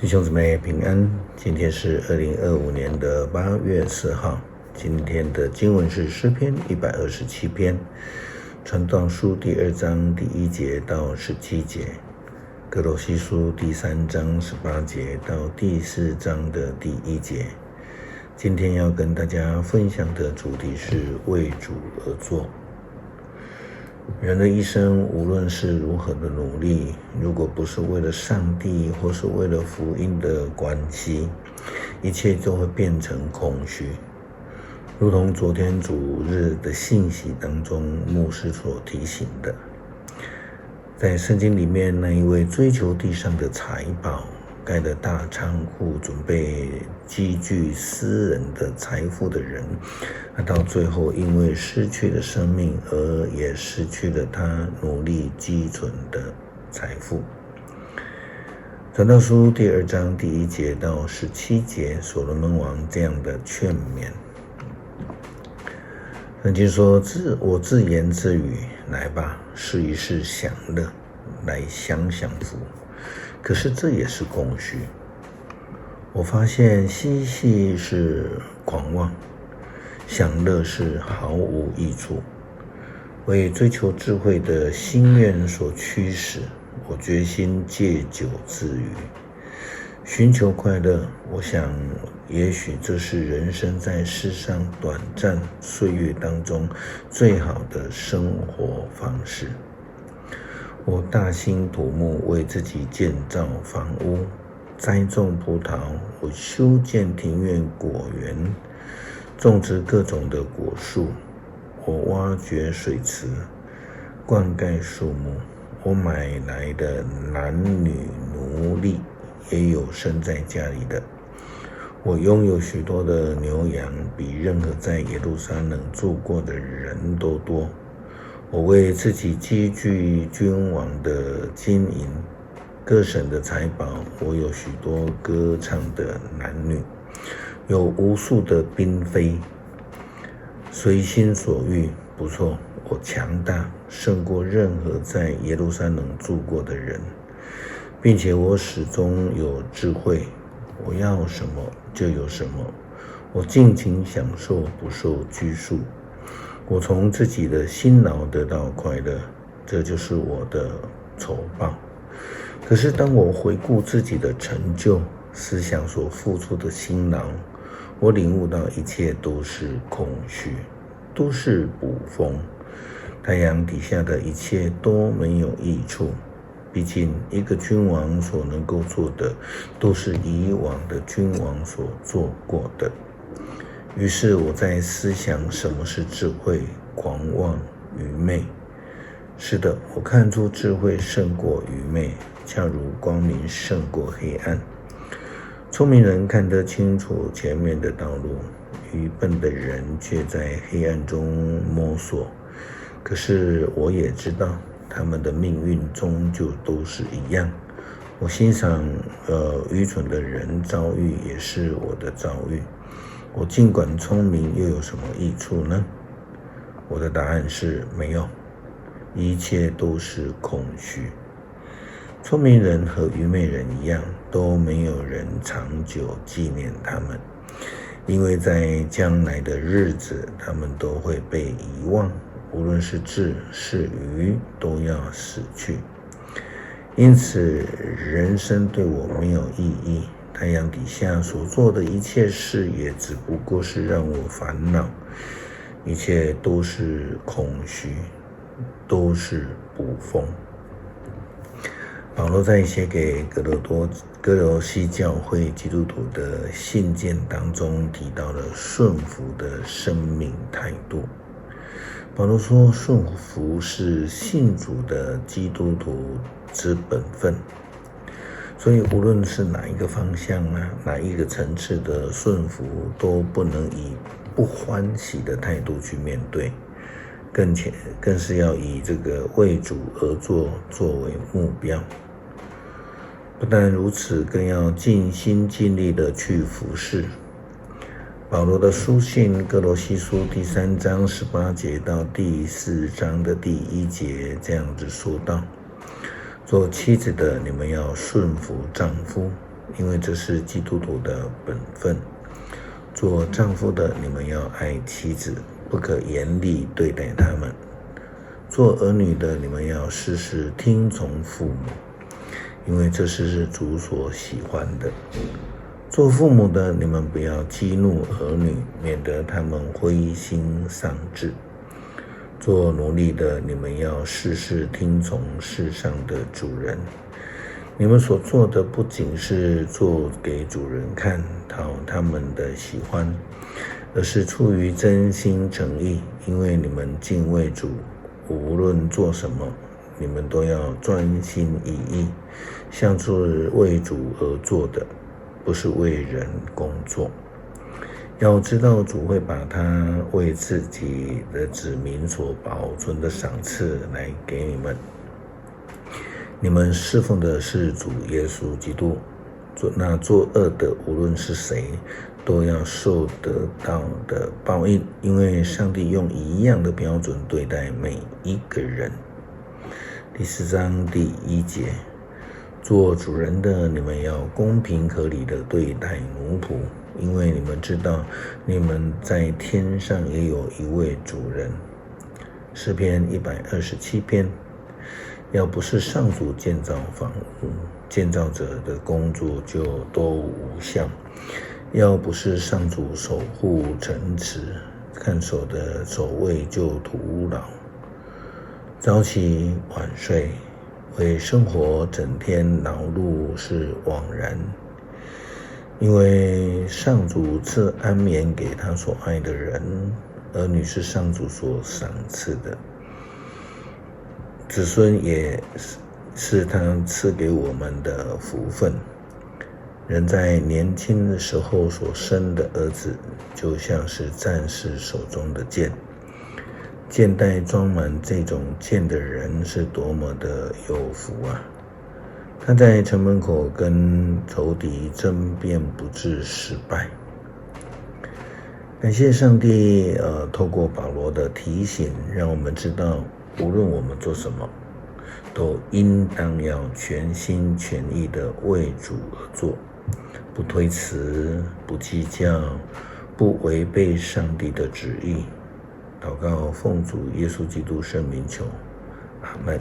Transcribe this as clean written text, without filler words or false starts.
弟兄姊妹平安，今天是2025年的8月4号。今天的经文是诗篇127篇，传道书第2章第1节到17节，哥罗西书第3章18节到第4章的第1节。今天要跟大家分享的主题是为主而做。人的一生无论是如何的努力，如果不是为了上帝或是为了福音的关系，一切就会变成空虚。如同昨天主日的信息当中牧师所提醒的，在圣经里面那一位追求地上的财宝，盖了大仓库，准备积聚私人的财富的人，他到最后因为失去了生命，而也失去了他努力积存的财富。传道书第2章第1节到17节，所罗门王这样的劝勉。圣经说：我自言自语，来吧，试一试享乐，来享福。可是这也是空虚。我发现嬉戏是狂妄，享乐是毫无益处。为追求智慧的心愿所驱使，我决心戒酒自娱，寻求快乐。我想也许这是人生在世上短暂岁月当中最好的生活方式。我大兴土木，为自己建造房屋，栽种葡萄，我修建庭院果园，种植各种的果树，我挖掘水池，灌溉树木，我买来的男女奴隶也有生在家里的，我拥有许多的牛羊，比任何在耶路撒冷住过的人都多。我为自己积聚君王的金银，各省的财宝，我有许多歌唱的男女，有无数的嫔妃，随心所欲。不错，我强大，胜过任何在耶路撒冷住过的人，并且我始终有智慧，我要什么就有什么，我尽情享受，不受拘束。我从自己的辛劳得到快乐，这就是我的酬报。可是当我回顾自己的成就，思想所付出的辛劳，我领悟到一切都是空虚，都是捕风。太阳底下的一切都没有益处。毕竟一个君王所能够做的，都是以往的君王所做过的。于是我在思想什么是智慧、狂妄、愚昧。是的，我看出智慧胜过愚昧，恰如光明胜过黑暗。聪明人看得清楚前面的道路，愚笨的人却在黑暗中摸索。可是我也知道，他们的命运终究都是一样。我欣赏愚蠢的人遭遇也是我的遭遇。我尽管聪明，又有什么益处呢？我的答案是没有，一切都是空虚。聪明人和愚昧人一样，都没有人长久纪念他们，因为在将来的日子，他们都会被遗忘，无论是智是愚，都要死去。因此，人生对我没有意义。太阳底下所做的一切事，也只不过是让我烦恼，一切都是空虚，都是捕风。保罗在写给哥罗西教会基督徒的信件当中提到了顺服的生命态度。保罗说，顺服是信主的基督徒之本分。所以无论是哪一个方向哪一个层次的顺服，都不能以不欢喜的态度去面对，更是要以这个为主而做作为目标。不但如此，更要尽心尽力的去服侍。保罗的书信哥罗西书第3章18节到第4章的第1节这样子说道：做妻子的，你们要顺服丈夫，因为这是基督徒的本分。做丈夫的，你们要爱妻子，不可严厉对待他们。做儿女的，你们要时时听从父母，因为这是主所喜欢的。做父母的，你们不要激怒儿女，免得他们灰心丧志。做奴隶的，你们要事事听从世上的主人。你们所做的不仅是做给主人看，讨他们的喜欢，而是出于真心诚意，因为你们敬畏主，无论做什么，你们都要专心一意，像是为主而做的，不是为人工作。要知道主会把他为自己的子民所保存的赏赐来给你们。你们侍奉的是主耶稣基督，那作恶的无论是谁，都要受得到的报应，因为上帝用一样的标准对待每一个人。第4章第1节，做主人的，你们要公平合理的对待奴仆，因为你们知道你们在天上也有一位主人。诗篇127篇，要不是上主建造房屋，建造者的工作就都无效；要不是上主守护城池，看守的守卫就徒劳。早起晚睡，为生活整天劳碌是枉然，因为上主赐安眠给他所爱的人，儿女是上主所赏赐的，子孙也是他赐给我们的福分。人在年轻的时候所生的儿子，就像是战士手中的剑，剑袋装满这种剑的人是多么的有福啊！他在城门口跟仇敌争辩，不致失败。感谢上帝透过保罗的提醒，让我们知道无论我们做什么，都应当要全心全意的为主而做，不推辞，不计较，不违背上帝的旨意。祷告奉主耶稣基督圣名求，阿们。